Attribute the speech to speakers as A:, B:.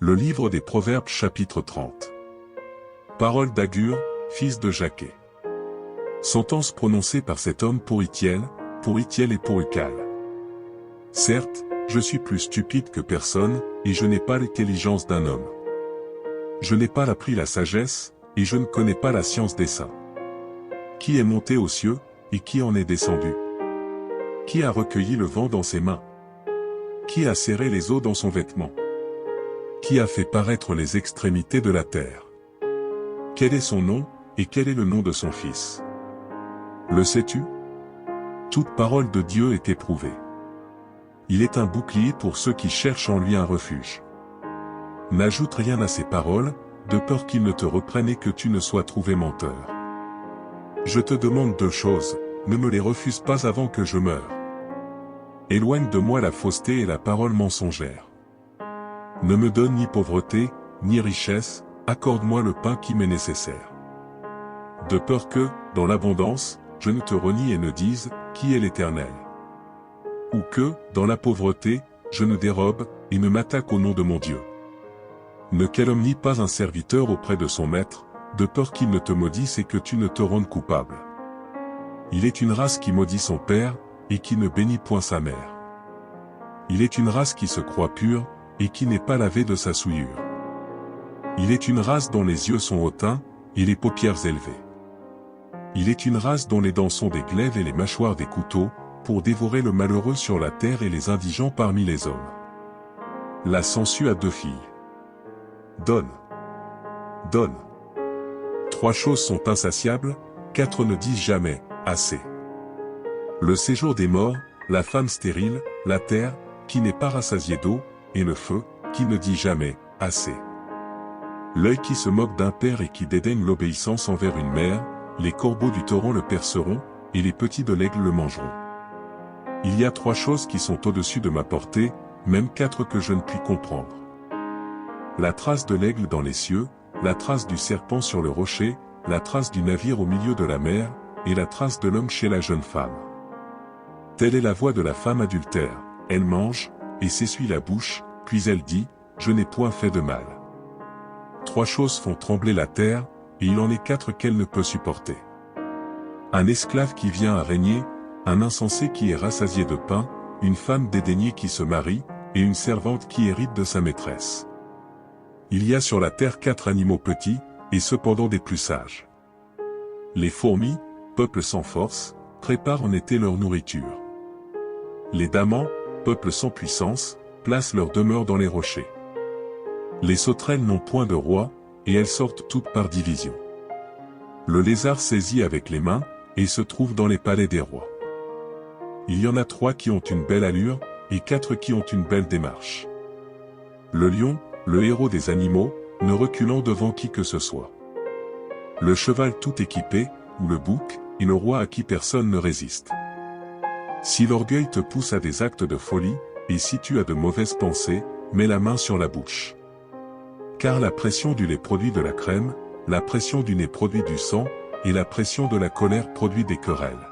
A: Le livre des Proverbes chapitre 30. Parole d'Agur, fils de Jaquet. Sentence prononcée par cet homme pour Itiel et pour Ucal. Certes, je suis plus stupide que personne, et je n'ai pas l'intelligence d'un homme. Je n'ai pas appris la sagesse, et je ne connais pas la science des saints. Qui est monté aux cieux, et qui en est descendu? Qui a recueilli le vent dans ses mains? Qui a serré les eaux dans son vêtement? Qui a fait paraître les extrémités de la terre? Quel est son nom, et quel est le nom de son fils? Le sais-tu? Toute parole de Dieu est éprouvée. Il est un bouclier pour ceux qui cherchent en lui un refuge. N'ajoute rien à ces paroles, de peur qu'ils ne te reprennent et que tu ne sois trouvé menteur. Je te demande deux choses, ne me les refuse pas avant que je meure. Éloigne de moi la fausseté et la parole mensongère. Ne me donne ni pauvreté, ni richesse, accorde-moi le pain qui m'est nécessaire. De peur que, dans l'abondance, je ne te renie et ne dise, qui est l'Éternel? Ou que, dans la pauvreté, je ne dérobe, et ne m'attaque au nom de mon Dieu. Ne calomnie pas un serviteur auprès de son maître, de peur qu'il ne te maudisse et que tu ne te rendes coupable. Il est une race qui maudit son père, et qui ne bénit point sa mère. Il est une race qui se croit pure, et qui n'est pas lavée de sa souillure. Il est une race dont les yeux sont hautains, et les paupières élevées. Il est une race dont les dents sont des glaives et les mâchoires des couteaux, pour dévorer le malheureux sur la terre et les indigents parmi les hommes. La sangsue a deux filles. Donne. Donne. Trois choses sont insatiables, quatre ne disent jamais, assez. Le séjour des morts, la femme stérile, la terre, qui n'est pas rassasiée d'eau, et le feu, qui ne dit jamais, assez. L'œil qui se moque d'un père et qui dédaigne l'obéissance envers une mère, les corbeaux du torrent le perceront, et les petits de l'aigle le mangeront. Il y a trois choses qui sont au-dessus de ma portée, même quatre que je ne puis comprendre. La trace de l'aigle dans les cieux, la trace du serpent sur le rocher, la trace du navire au milieu de la mer, et la trace de l'homme chez la jeune femme. Telle est la voix de la femme adultère, elle mange, et s'essuie la bouche, puis elle dit, je n'ai point fait de mal. Trois choses font trembler la terre, et il en est quatre qu'elle ne peut supporter. Un esclave qui vient à régner, un insensé qui est rassasié de pain, une femme dédaignée qui se marie, et une servante qui hérite de sa maîtresse. Il y a sur la terre quatre animaux petits, et cependant des plus sages. Les fourmis, peuple sans force, préparent en été leur nourriture. Les damans, peuple sans puissance, placent leur demeure dans les rochers. Les sauterelles n'ont point de roi, et elles sortent toutes par division. Le lézard saisit avec les mains, et se trouve dans les palais des rois. Il y en a trois qui ont une belle allure, et quatre qui ont une belle démarche. Le lion, le héros des animaux, ne reculant devant qui que ce soit. Le cheval tout équipé, ou le bouc, et le roi à qui personne ne résiste. Si l'orgueil te pousse à des actes de folie, et si tu as de mauvaises pensées, mets la main sur la bouche. Car la pression du lait produit de la crème, la pression du nez produit du sang, et la pression de la colère produit des querelles.